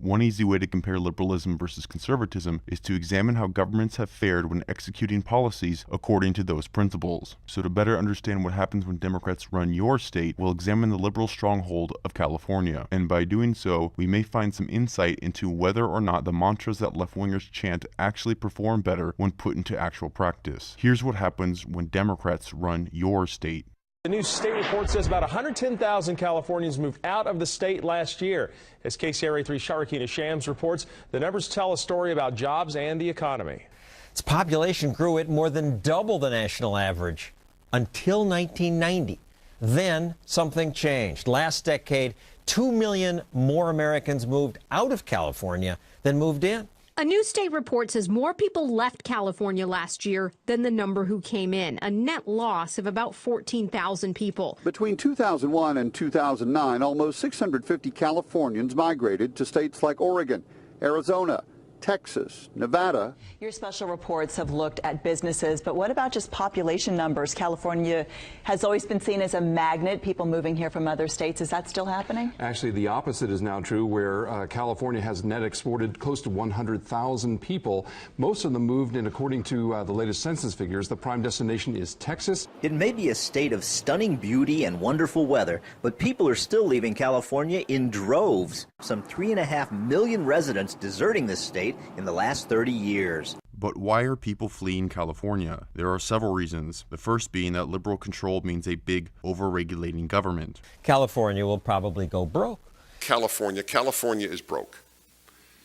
One easy way to compare liberalism versus conservatism is to examine how governments have fared when executing policies according to those principles. So to better understand what happens when Democrats run your state, we'll examine the liberal stronghold of California. And by doing so, we may find some insight into whether or not the mantras that left-wingers chant actually perform better when put into actual practice. Here's what happens when Democrats run your state. The new state report says about 110,000 Californians moved out of the state last year. As KCRA 3 Sharikina Shams reports, the numbers tell a story about jobs and the economy. Its population grew at more than double the national average until 1990. Then something changed. Last decade, 2 million more Americans moved out of California than moved in. A new state report says more people left California last year than the number who came in, a net loss of about 14,000 people. Between 2001 and 2009, almost 650 Californians migrated to states like Oregon, Arizona, Texas, Nevada. Your special reports have looked at businesses, but what about just population numbers? California has always been seen as a magnet, people moving here from other states. Is that still happening? Actually, the opposite is now true, where California has net exported close to 100,000 people. Most of them moved in, according to the latest census figures. The prime destination is Texas. It may be a state of stunning beauty and wonderful weather, but people are still leaving California in droves. Some 3.5 million residents deserting this state in the last 30 years. But why are people fleeing California? There are several reasons. The first being that liberal control means a big, over-regulating government. California will probably go broke. California is broke.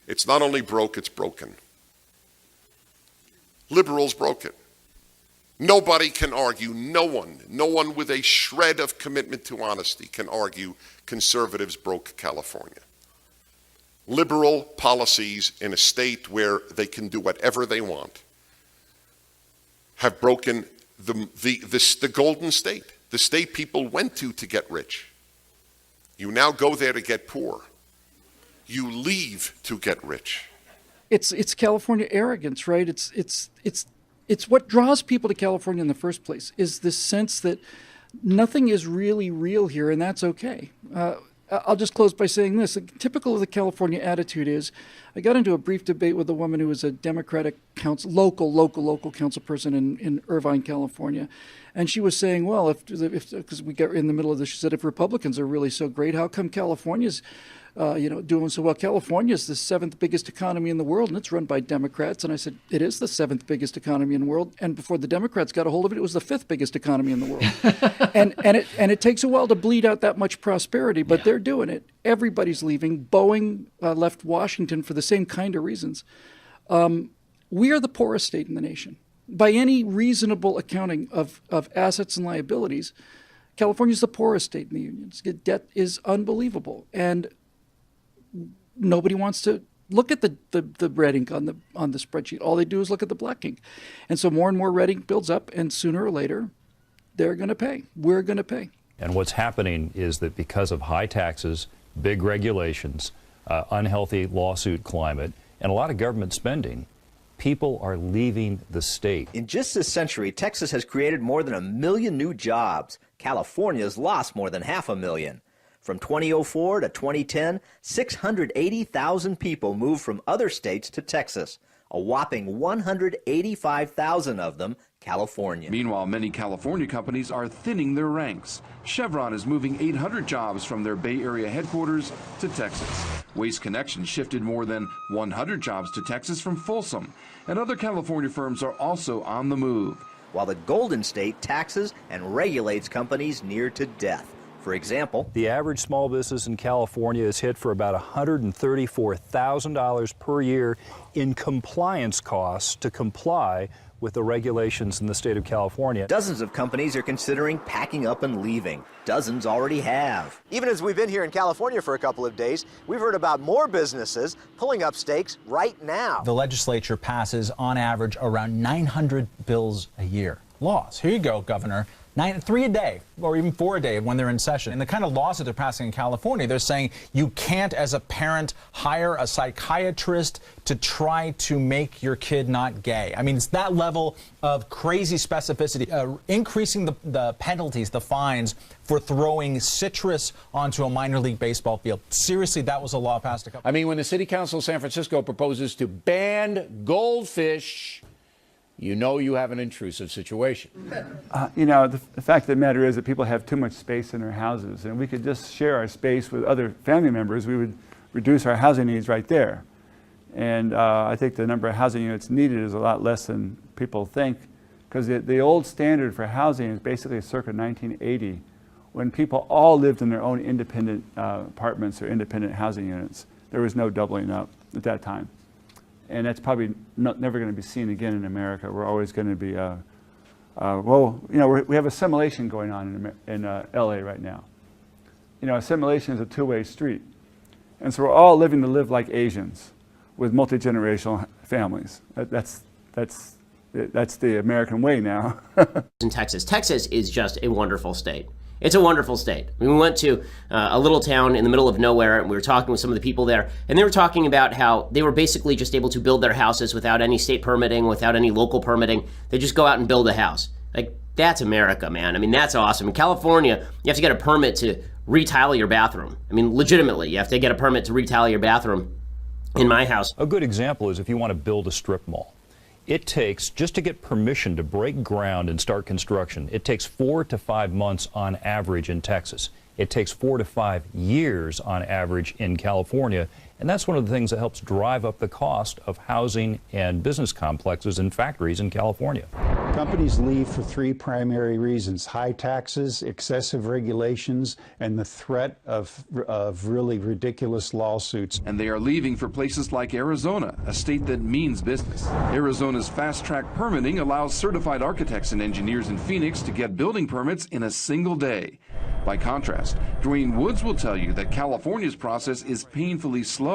It's not only broke, it's broken. Liberals broke it. Nobody can argue, no one with a shred of commitment to honesty can argue conservatives broke California. Liberal policies in a state where they can do whatever they want have broken the golden state, the state people went to get rich. You now go there to get poor. You leave to get rich. It's California arrogance, right? It's what draws people to California in the first place, is this sense that nothing is really real here, and that's okay. I'll just close by saying this. Typical of the California attitude is, I got into a brief debate with a woman who was a Democratic local council person in Irvine, California. And she was saying, well, because we got in the middle of this, she said, if Republicans are really so great, how come California's doing so well? California's the 7th biggest economy in the world, and it's run by Democrats. And I said, it is the 7th biggest economy in the world. And before the Democrats got a hold of it, it was the 5th biggest economy in the world. and it takes a while to bleed out that much prosperity, but they're doing it. Everybody's leaving. Boeing left Washington for the same kind of reasons. We are the poorest state in the nation. By any reasonable accounting of assets and liabilities, California's the poorest state in the union. Debt is unbelievable. And nobody wants to look at the red ink on the spreadsheet. All they do is look at the black ink. And so more and more red ink builds up, and sooner or later, they're going to pay. We're going to pay. And what's happening is that because of high taxes, big regulations, unhealthy lawsuit climate, and a lot of government spending, people are leaving the state. In just this century, Texas has created more than 1 million new jobs. California's lost more than 500,000. From 2004 to 2010, 680,000 people moved from other states to Texas. A whopping 185,000 of them California. Meanwhile, many California companies are thinning their ranks. Chevron is moving 800 jobs from their Bay Area headquarters to Texas. Waste Connections shifted more than 100 jobs to Texas from Folsom. And other California firms are also on the move. While the Golden State taxes and regulates companies near to death. For example, the average small business in California is hit for about $134,000 per year in compliance costs to comply with the regulations in the state of California. Dozens of companies are considering packing up and leaving. Dozens already have. Even as we've been here in California for a couple of days, we've heard about more businesses pulling up stakes right now. The legislature passes, on average, around 900 bills a year. Laws. Here you go, Governor. 3 a day, or even 4 a day when they're in session. And the kind of laws that they're passing in California, they're saying you can't, as a parent, hire a psychiatrist to try to make your kid not gay. I mean, it's that level of crazy specificity, increasing the penalties, the fines for throwing citrus onto a minor league baseball field. Seriously, that was a law passed a couple. I mean, when the City Council of San Francisco proposes to ban goldfish, you know you have an intrusive situation. You know, the fact of the matter is that people have too much space in their houses, and we could just share our space with other family members. We would reduce our housing needs right there. And I think the number of housing units needed is a lot less than people think, because the old standard for housing is basically circa 1980, when people all lived in their own independent apartments or independent housing units. There was no doubling up at that time. And that's probably never going to be seen again in America. We're always going to be, well, you know, we have assimilation going on in LA right now. You know, assimilation is a two-way street. And so we're all living to live like Asians with multi-generational families. That's the American way now. In Texas is just a wonderful state. It's a wonderful state. I mean, we went to a little town in the middle of nowhere, and we were talking with some of the people there, and they were talking about how they were basically just able to build their houses without any state permitting, without any local permitting. They just go out and build a house. Like, that's America, man. I mean, that's awesome. In California, you have to get a permit to retile your bathroom. I mean, legitimately, you have to get a permit to retile your bathroom. In my house. A good example is if you want to build a strip mall. It takes, just to get permission to break ground and start construction, it takes 4 to 5 months on average in Texas. It takes 4 to 5 years on average in California. And that's one of the things that helps drive up the cost of housing and business complexes and factories in California. Companies leave for 3 primary reasons: high taxes, excessive regulations, and the threat of really ridiculous lawsuits. And they are leaving for places like Arizona, a state that means business. Arizona's fast-track permitting allows certified architects and engineers in Phoenix to get building permits in a single day. By contrast, Dwayne Woods will tell you that California's process is painfully slow.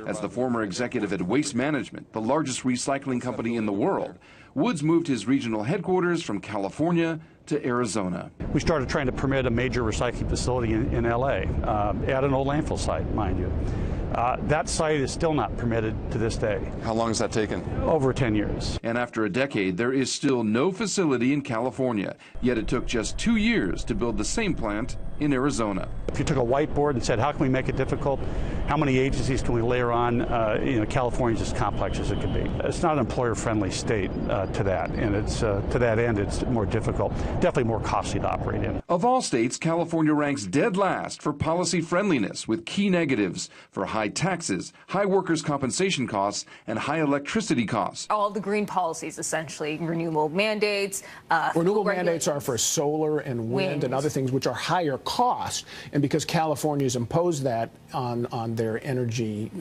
As the former executive at Waste Management, the largest recycling company in the world, Woods moved his regional headquarters from California to Arizona. We started trying to permit a major recycling facility in LA, at an old landfill site, mind you. That site is still not permitted to this day. How long has that taken? Over 10 years. And after a decade, there is still no facility in California. Yet it took just 2 years to build the same plant in Arizona. If you took a whiteboard and said, how can we make it difficult? How many agencies can we layer on? California's as complex as it can be. It's not an employer-friendly state to that, and it's to that end, it's more difficult, definitely more costly to operate in. Of all states, California ranks dead last for policy friendliness, with key negatives for high taxes, high workers' compensation costs, and high electricity costs. All the green policies, essentially, renewable mandates. Renewable mandates are for solar and wind and other things which are higher cost, and because California's imposed that on their energy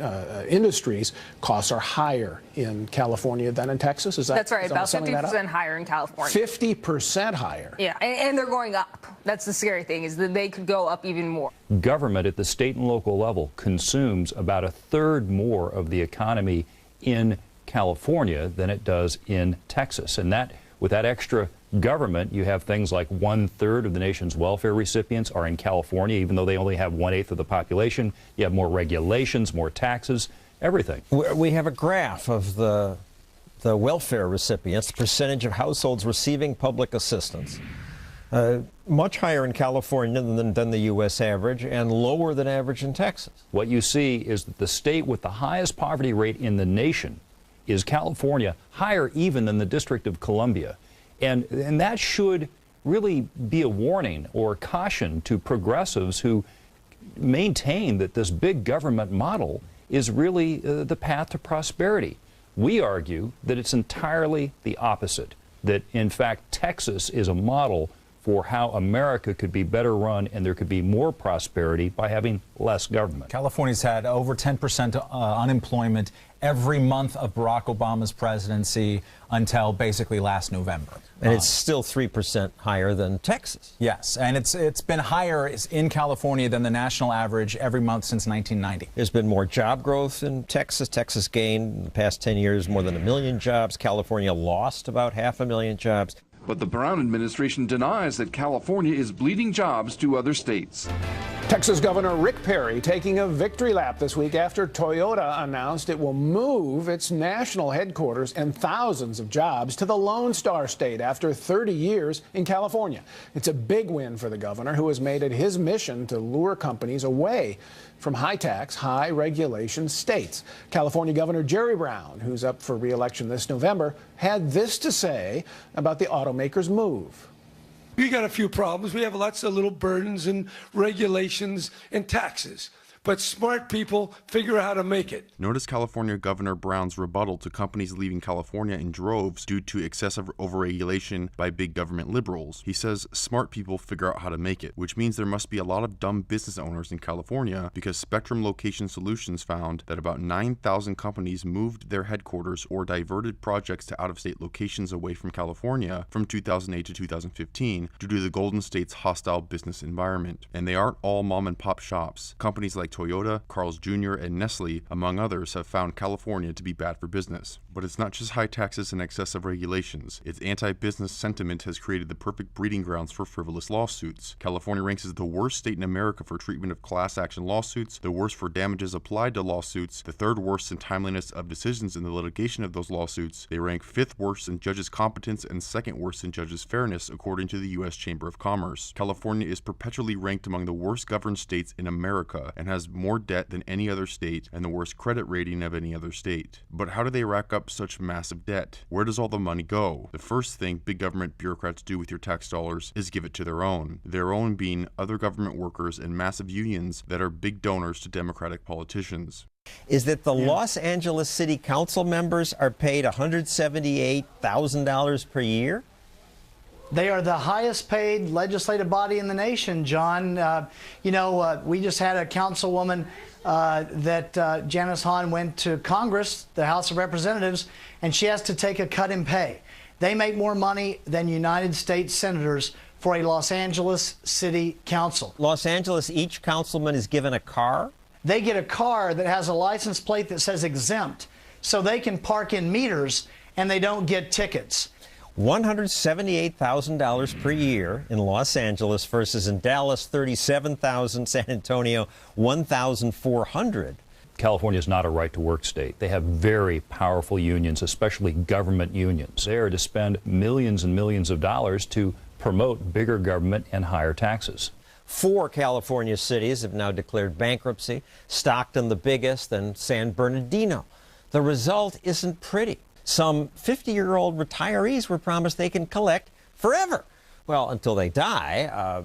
industries, costs are higher in California than in Texas. Is that That's right, about 50% higher in California. 50% higher. Yeah, and they're going up. That's the scary thing, is that they could go up even more. Government at the state and local level consumes about 1/3 more of the economy in California than it does in Texas. And that, with that extra government, you have things like 1/3 of the nation's welfare recipients are in California, even though they only have 1/8 of the population. You have more regulations, more taxes, everything. We have a graph of the welfare recipients, the percentage of households receiving public assistance. Much higher in California than the U.S. average, and lower than average in Texas. What you see is that the state with the highest poverty rate in the nation is California, higher even than the District of Columbia. And that should really be a warning or caution to progressives who maintain that this big government model is really the path to prosperity. We argue that it's entirely the opposite, that in fact Texas is a model for how America could be better run and there could be more prosperity by having less government. California's had over 10% unemployment every month of Barack Obama's presidency until basically last November. And it's still 3% higher than Texas. Yes, and it's been higher in California than the national average every month since 1990. There's been more job growth in Texas. Texas gained in the past 10 years more than 1 million jobs. California lost about 500,000 jobs. But the Brown administration denies that California is bleeding jobs to other states. Texas Governor Rick Perry taking a victory lap this week after Toyota announced it will move its national headquarters and thousands of jobs to the Lone Star State after 30 years in California. It's a big win for the governor, who has made it his mission to lure companies away from high-tax, high-regulation states. California Governor Jerry Brown, who's up for re-election this November, had this to say about the automaker's move. We got a few problems. We have lots of little burdens and regulations and taxes. But smart people figure out how to make it. Notice California Governor Brown's rebuttal to companies leaving California in droves due to excessive overregulation by big government liberals. He says smart people figure out how to make it, which means there must be a lot of dumb business owners in California, because Spectrum Location Solutions found that about 9,000 companies moved their headquarters or diverted projects to out-of-state locations away from California from 2008 to 2015 due to the Golden State's hostile business environment. And they aren't all mom-and-pop shops. Companies like Toyota, Carl's Jr., and Nestle, among others, have found California to be bad for business. But it's not just high taxes and excessive regulations. Its anti-business sentiment has created the perfect breeding grounds for frivolous lawsuits. California ranks as the worst state in America for treatment of class action lawsuits, the worst for damages applied to lawsuits, the third worst in timeliness of decisions in the litigation of those lawsuits. They rank fifth worst in judges' competence and second worst in judges' fairness, according to the U.S. Chamber of Commerce. California is perpetually ranked among the worst governed states in America and has more debt than any other state and the worst credit rating of any other state. But how do they rack up such massive debt? Where does all the money go? The first thing big government bureaucrats do with your tax dollars is give it to their own being other government workers and massive unions that are big donors to Democratic politicians. Is that the Los Angeles City Council members are paid $178,000 per year? They are the highest paid legislative body in the nation, John. We just had a councilwoman that Janice Hahn went to Congress, the House of Representatives, and she has to take a cut in pay. They make more money than United States senators for a Los Angeles City Council. Los Angeles, each councilman is given a car? They get a car that has a license plate that says exempt, so they can park in meters and they don't get tickets. $178,000 per year in Los Angeles versus in Dallas, $37,000, San Antonio, $1,400. California is not a right-to-work state. They have very powerful unions, especially government unions. They are to spend millions and millions of dollars to promote bigger government and higher taxes. 4 California cities have now declared bankruptcy, Stockton the biggest, and San Bernardino. The result isn't pretty. Some 50-year-old retirees were promised they can collect forever. Well, until they die,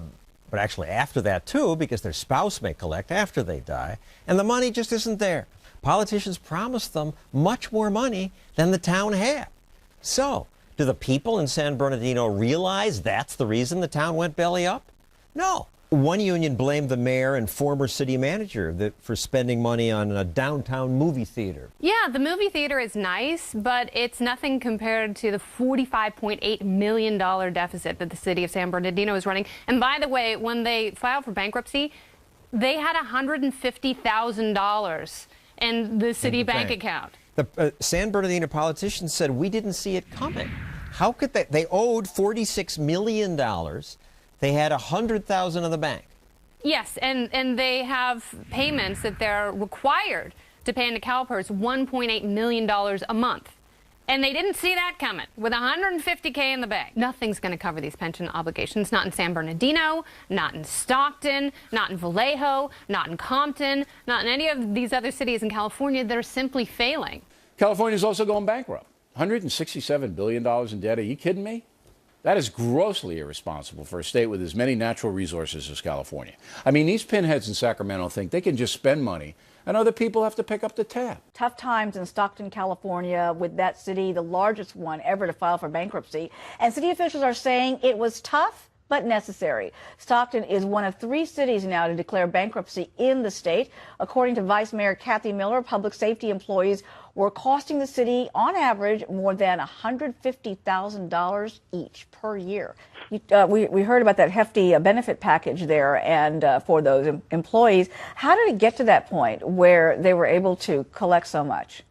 but actually after that too, because their spouse may collect after they die, and the money just isn't there. Politicians promised them much more money than the town had. So, do the people in San Bernardino realize that's the reason the town went belly up? No. One union blamed the mayor and former city manager for spending money on a downtown movie theater. Yeah, the movie theater is nice, but it's nothing compared to the $45.8 million deficit that the city of San Bernardino is running. And by the way, when they filed for bankruptcy, they had $150,000 in the city bank account. The San Bernardino politicians said, we didn't see it coming. How could they? They owed $46 million. They had $100,000 in the bank. Yes, and they have payments that they're required to pay into CalPERS, $1.8 million a month. And they didn't see that coming. With $150K in the bank, nothing's going to cover these pension obligations. Not in San Bernardino, not in Stockton, not in Vallejo, not in Compton, not in any of these other cities in California that are simply failing. California's also going bankrupt. $167 billion in debt. Are you kidding me? That is grossly irresponsible for a state with as many natural resources as California. I mean, these pinheads in Sacramento think they can just spend money and other people have to pick up the tab. Tough times in Stockton, California, with that city, the largest one ever to file for bankruptcy. And city officials are saying it was tough but necessary. Stockton is one of 3 cities now to declare bankruptcy in the state. According to Vice Mayor Kathy Miller, public safety employees were costing the city, on average, more than $150,000 each per year. We heard about that hefty benefit package there and for those employees. How did it get to that point where they were able to collect so much?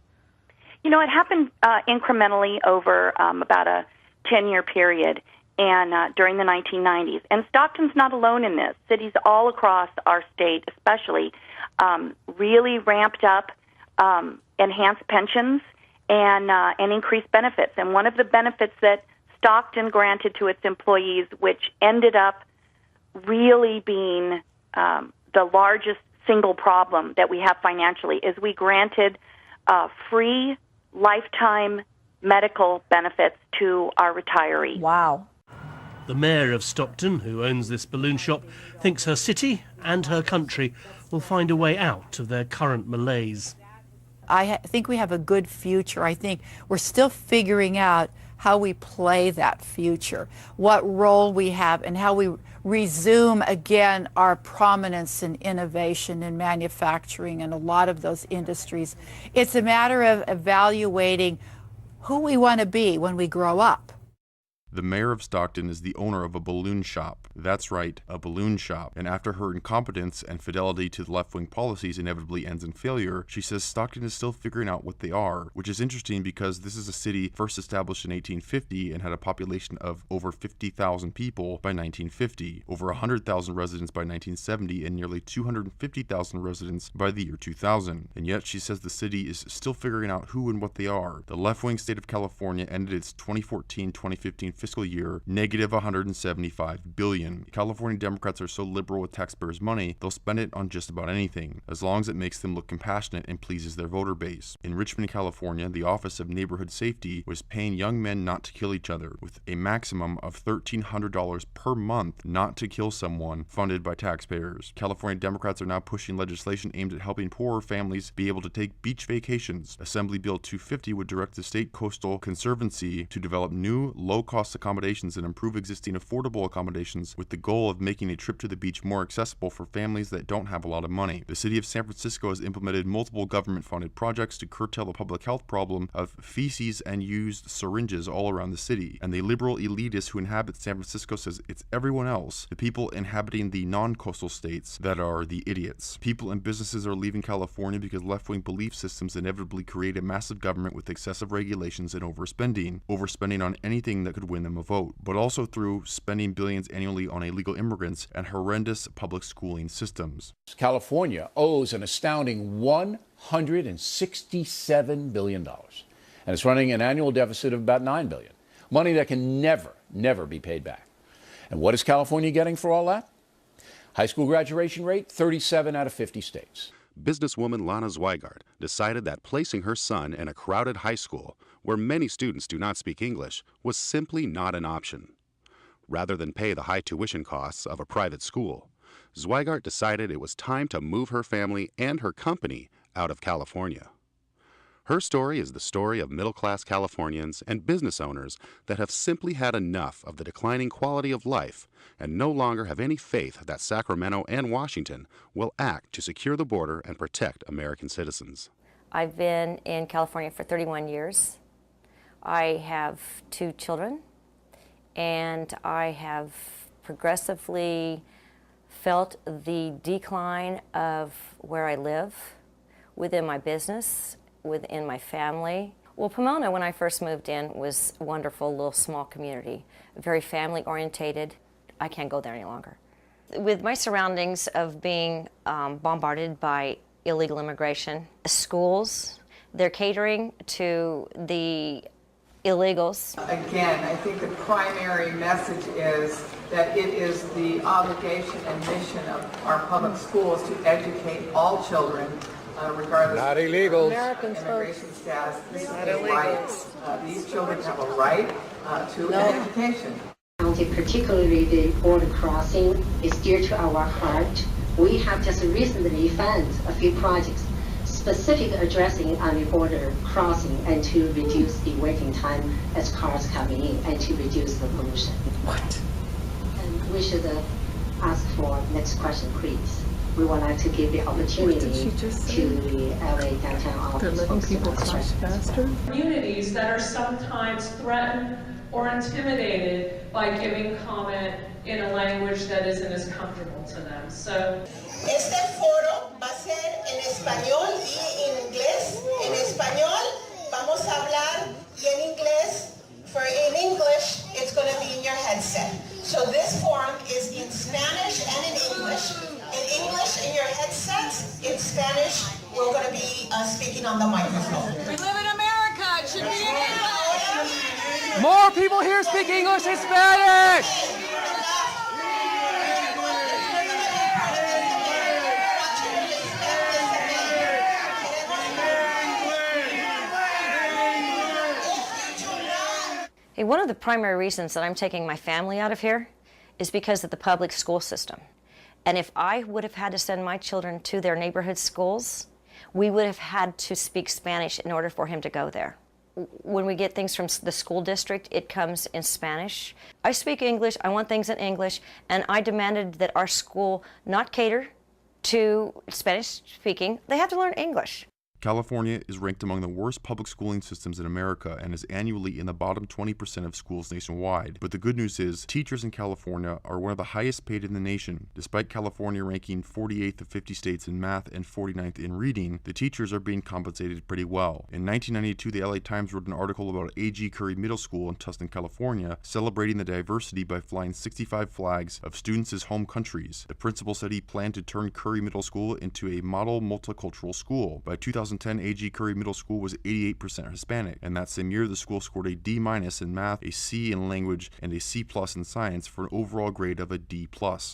You know, it happened incrementally over about a 10-year period. and during the 1990s. And Stockton's not alone in this. Cities all across our state, especially, really ramped up enhanced pensions and increased benefits. And one of the benefits that Stockton granted to its employees, which ended up really being the largest single problem that we have financially, is we granted free lifetime medical benefits to our retirees. Wow. The mayor of Stockton, who owns this balloon shop, thinks her city and her country will find a way out of their current malaise. I think we have a good future. I think we're still figuring out how we play that future, what role we have, and how we resume again our prominence in innovation and manufacturing and a lot of those industries. It's a matter of evaluating who we want to be when we grow up. The mayor of Stockton is the owner of a balloon shop. That's right, a balloon shop. And after her incompetence and fidelity to the left-wing policies inevitably ends in failure, she says Stockton is still figuring out what they are, which is interesting because this is a city first established in 1850 and had a population of over 50,000 people by 1950, over 100,000 residents by 1970, and nearly 250,000 residents by the year 2000. And yet she says the city is still figuring out who and what they are. The left-wing state of California ended its 2014-2015 fiscal year negative $175 billion. California Democrats are so liberal with taxpayers' money, they'll spend it on just about anything, as long as it makes them look compassionate and pleases their voter base. In Richmond, California, the Office of Neighborhood Safety was paying young men not to kill each other, with a maximum of $1,300 per month not to kill someone, funded by taxpayers. California Democrats are now pushing legislation aimed at helping poorer families be able to take beach vacations. Assembly Bill 250 would direct the State Coastal Conservancy to develop new, low-cost accommodations and improve existing affordable accommodations with the goal of making a trip to the beach more accessible for families that don't have a lot of money. The city of San Francisco has implemented multiple government-funded projects to curtail the public health problem of feces and used syringes all around the city, and the liberal elitists who inhabit San Francisco says it's everyone else, the people inhabiting the non-coastal states, that are the idiots. People and businesses are leaving California because left-wing belief systems inevitably create a massive government with excessive regulations and overspending on anything that could win them a vote, but also through spending billions annually on illegal immigrants and horrendous public schooling systems. California owes an astounding $167 billion, and it's running an annual deficit of about $9 billion, money that can never be paid back. And what is California getting for all that? High school graduation rate, 37 out of 50 states. Businesswoman Lana Zweigart decided that placing her son in a crowded high school where many students do not speak English was simply not an option. Rather than pay the high tuition costs of a private school, Zweigart decided it was time to move her family and her company out of California. Her story is the story of middle-class Californians and business owners that have simply had enough of the declining quality of life and no longer have any faith that Sacramento and Washington will act to secure the border and protect American citizens. I've been in California for 31 years. I have 2 children, and I have progressively felt the decline of where I live, within my business, within my family. Well, Pomona, when I first moved in, was a wonderful little small community, very family orientated. I can't go there any longer. With my surroundings of being bombarded by illegal immigration, schools, they're catering to the illegals. Again, I think the primary message is that it is the obligation and mission of our public schools to educate all children, regardless Not of illegals. American immigration status. This is a right. These children have a right to an education. Particularly the border crossing is dear to our heart. We have just recently funded a few projects specifically addressing on the border crossing and to reduce the waiting time as cars coming in and to reduce the pollution. What? And we should ask for next question, please. We would like to give the opportunity to the LA downtown office. They're letting people cross faster? Communities that are sometimes threatened or intimidated by giving comment in a language that isn't as comfortable to them. So este foro va a ser en español y en inglés. En español vamos a hablar y en inglés. For in English, it's going to be in your headset. speaking on the microphone. We live in America. It should be in English. More people here speak English and Spanish. Hey, one of the primary reasons that I'm taking my family out of here is because of the public school system. And if I would have had to send my children to their neighborhood schools, we would have had to speak Spanish in order for him to go there. When we get things from the school district, it comes in Spanish. I speak English, I want things in English, and I demanded that our school not cater to Spanish speaking. They have to learn English. California is ranked among the worst public schooling systems in America and is annually in the bottom 20% of schools nationwide. But the good news is, teachers in California are one of the highest paid in the nation. Despite California ranking 48th of 50 states in math and 49th in reading, the teachers are being compensated pretty well. In 1992, the LA Times wrote an article about A.G. Curry Middle School in Tustin, California, celebrating the diversity by flying 65 flags of students' home countries. The principal said he planned to turn Curry Middle School into a model multicultural school. By 2010, A.G. Curry Middle School was 88% Hispanic, and that same year the school scored a D- in math, a C in language, and a C+ in science for an overall grade of a D+.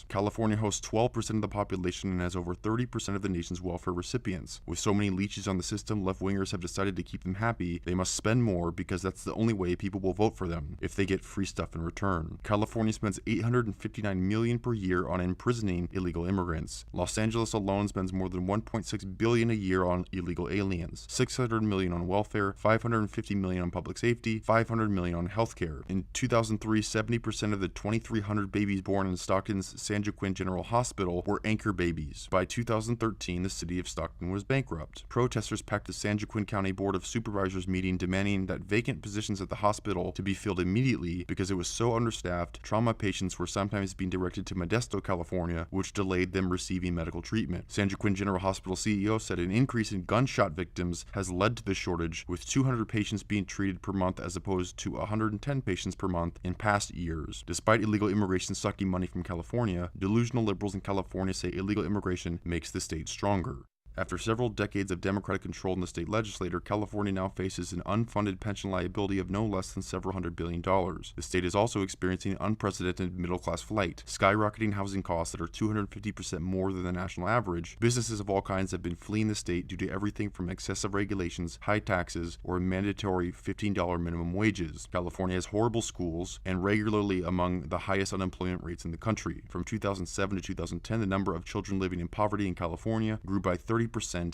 California hosts 12% of the population and has over 30% of the nation's welfare recipients. With so many leeches on the system, left-wingers have decided to keep them happy. They must spend more because that's the only way people will vote for them, if they get free stuff in return. California spends $859 million per year on imprisoning illegal immigrants. Los Angeles alone spends more than $1.6 billion a year on illegal aliens, $600 million on welfare, $550 million on public safety, $500 million on healthcare. In 2003, 70% of the 2,300 babies born in Stockton's San Joaquin General Hospital were anchor babies. By 2013, the city of Stockton was bankrupt. Protesters packed the San Joaquin County Board of Supervisors meeting demanding that vacant positions at the hospital to be filled immediately because it was so understaffed. Trauma patients were sometimes being directed to Modesto, California, which delayed them receiving medical treatment. San Joaquin General Hospital CEO said an increase in gunshot victims has led to the shortage, with 200 patients being treated per month as opposed to 110 patients per month in past years. Despite illegal immigration sucking money from California, delusional liberals in California say illegal immigration makes the state stronger. After several decades of Democratic control in the state legislature, California now faces an unfunded pension liability of no less than several $100 billion. The state is also experiencing unprecedented middle-class flight, skyrocketing housing costs that are 250% more than the national average. Businesses of all kinds have been fleeing the state due to everything from excessive regulations, high taxes, or mandatory $15 minimum wages. California has horrible schools and regularly among the highest unemployment rates in the country. From 2007 to 2010, the number of children living in poverty in California grew by 30%,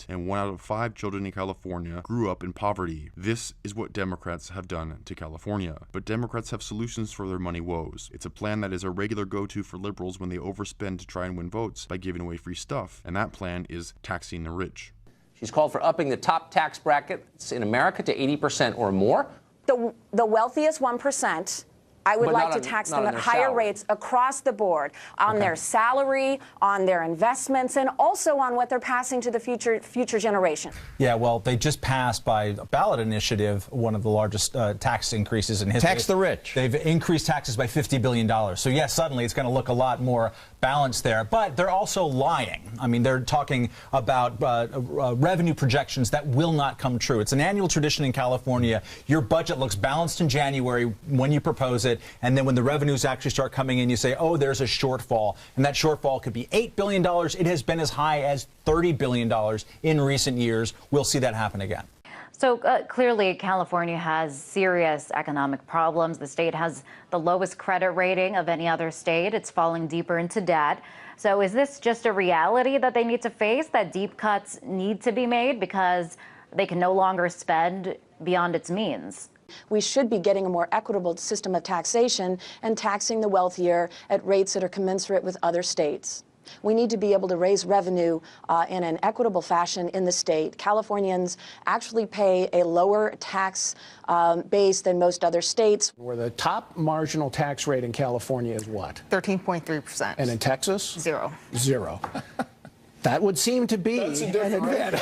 and 1 out of 5 children in California grew up in poverty. This is what Democrats have done to California. But Democrats have solutions for their money woes. It's a plan that is a regular go-to for liberals when they overspend to try and win votes by giving away free stuff, and that plan is taxing the rich. She's called for upping the top tax brackets in America to 80% or more. The wealthiest 1%. I would like to tax them at higher rates across the board on their salary, on their investments, and also on what they're passing to the future generation. Yeah, well, they just passed by a ballot initiative one of the largest tax increases in history. Tax the rich. They've increased taxes by $50 billion. So, yes, suddenly it's going to look a lot more balanced there. But they're also lying. I mean, they're talking about revenue projections that will not come true. It's an annual tradition in California. Your budget looks balanced in January when you propose it. And then when the revenues actually start coming in, you say, oh, there's a shortfall. And that shortfall could be $8 billion. It has been as high as $30 billion in recent years. We'll see that happen again. So clearly, California has serious economic problems. The state has the lowest credit rating of any other state. It's falling deeper into debt. So is this just a reality that they need to face, that deep cuts need to be made because they can no longer spend beyond its means? We should be getting a more equitable system of taxation and taxing the wealthier at rates that are commensurate with other states. We need to be able to raise revenue in an equitable fashion in the state. Californians actually pay a lower tax base than most other states. Where the top marginal tax rate in California is what? 13.3%. And in Texas? 0. 0. That would seem to be an advantage.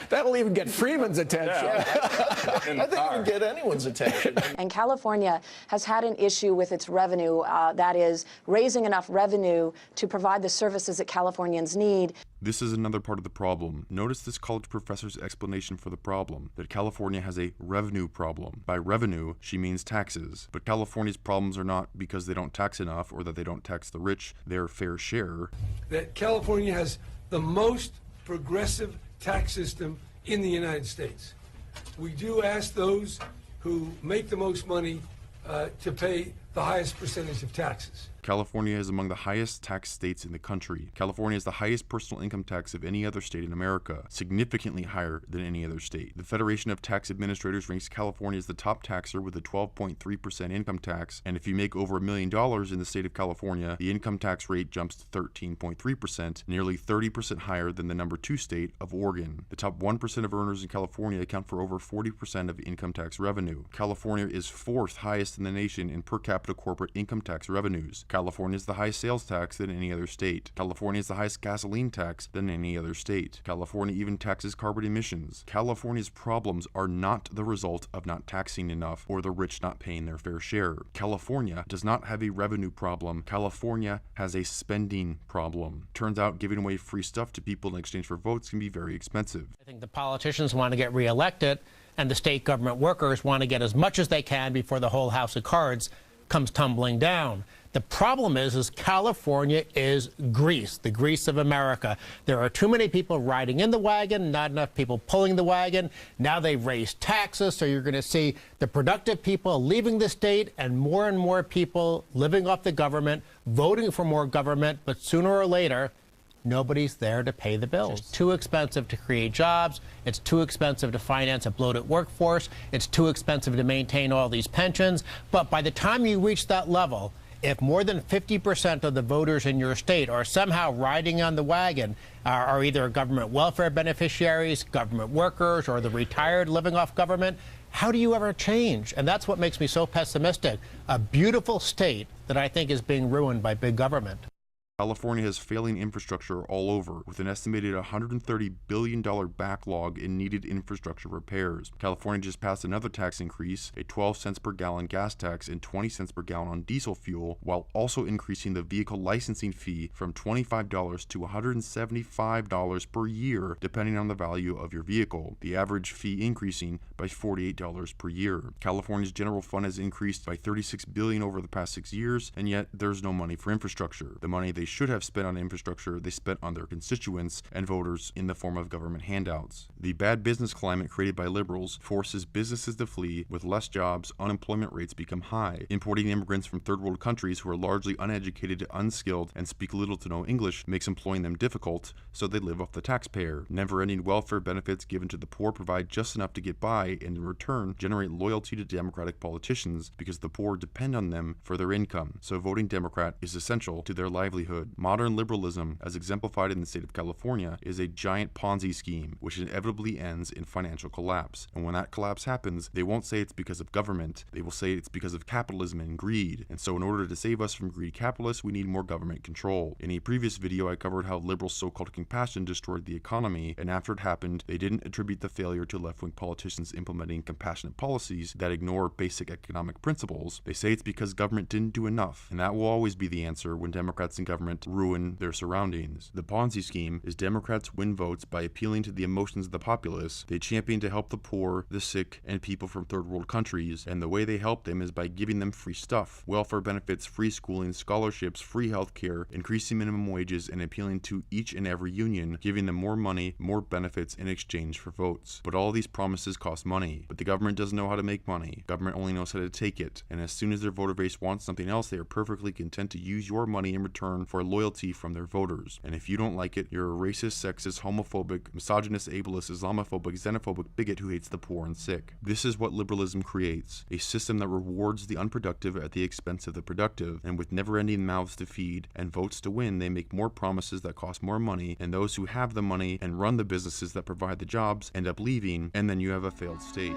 That'll even get Freeman's attention. I think it would get anyone's attention. And California has had an issue with its revenue, that is raising enough revenue to provide the services that Californians need. This is another part of the problem. Notice this college professor's explanation for the problem, that California has a revenue problem. By revenue, she means taxes. But California's problems are not because they don't tax enough or that they don't tax the rich their fair share. That California has the most progressive tax system in the United States. We do ask those who make the most money to pay the highest percentage of taxes. California is among the highest tax states in the country. California has the highest personal income tax of any other state in America, significantly higher than any other state. The Federation of Tax Administrators ranks California as the top taxer with a 12.3% income tax, and if you make over $1 million in the state of California, the income tax rate jumps to 13.3%, nearly 30% higher than the number 2 state of Oregon. The top 1% of earners in California account for over 40% of income tax revenue. California is 4th highest in the nation in per capita corporate income tax revenues. California is the highest sales tax than any other state. California is the highest gasoline tax than any other state. California even taxes carbon emissions. California's problems are not the result of not taxing enough or the rich not paying their fair share. California does not have a revenue problem. California has a spending problem. Turns out giving away free stuff to people in exchange for votes can be very expensive. I think the politicians want to get reelected, and the state government workers want to get as much as they can before the whole house of cards comes tumbling down. The problem is California is Greece, the Greece of America. There are too many people riding in the wagon, not enough people pulling the wagon. Now they've raised taxes, so you're going to see the productive people leaving the state and more people living off the government, voting for more government, but sooner or later, nobody's there to pay the bills. It's too expensive to create jobs. It's too expensive to finance a bloated workforce. It's too expensive to maintain all these pensions. But by the time you reach that level, if more than 50% of the voters in your state are somehow riding on the wagon, are either government welfare beneficiaries, government workers, or the retired living off government, how do you ever change? And that's what makes me so pessimistic. A beautiful state that I think is being ruined by big government. California has failing infrastructure all over, with an estimated $130 billion backlog in needed infrastructure repairs. California just passed another tax increase, a 12 cents per gallon gas tax and 20 cents per gallon on diesel fuel, while also increasing the vehicle licensing fee from $25 to $175 per year, depending on the value of your vehicle, the average fee increasing by $48 per year. California's general fund has increased by $36 billion over the past 6 years, and yet there's no money for infrastructure. The money they should have spent on infrastructure, they spent on their constituents and voters in the form of government handouts. The bad business climate created by liberals forces businesses to flee. With less jobs, unemployment rates become high. Importing immigrants from third world countries who are largely uneducated, unskilled, and speak little to no English makes employing them difficult, so they live off the taxpayer. Never-ending welfare benefits given to the poor provide just enough to get by, and in return generate loyalty to Democratic politicians because the poor depend on them for their income. So voting Democrat is essential to their livelihood. Modern liberalism, as exemplified in the state of California, is a giant Ponzi scheme, which inevitably ends in financial collapse. And when that collapse happens, they won't say it's because of government, they will say it's because of capitalism and greed. And so in order to save us from greedy capitalists, we need more government control. In a previous video, I covered how liberals' so-called compassion destroyed the economy, and after it happened, they didn't attribute the failure to left-wing politicians implementing compassionate policies that ignore basic economic principles. They say it's because government didn't do enough, and that will always be the answer when Democrats in government ruin their surroundings. The Ponzi scheme is Democrats win votes by appealing to the emotions of the populace. They champion to help the poor, the sick, and people from third world countries, and the way they help them is by giving them free stuff, welfare benefits, free schooling, scholarships, free health care, increasing minimum wages, and appealing to each and every union, giving them more money, more benefits in exchange for votes. But all these promises cost money. But the government doesn't know how to make money. Government only knows how to take it. And as soon as their voter base wants something else, they are perfectly content to use your money in return for loyalty from their voters. And if you don't like it, you're a racist, sexist, homophobic, misogynist, ableist, Islamophobic, xenophobic bigot who hates the poor and sick. This is what liberalism creates, a system that rewards the unproductive at the expense of the productive, and with never-ending mouths to feed and votes to win, they make more promises that cost more money, and those who have the money and run the businesses that provide the jobs end up leaving, and then you have a failed state.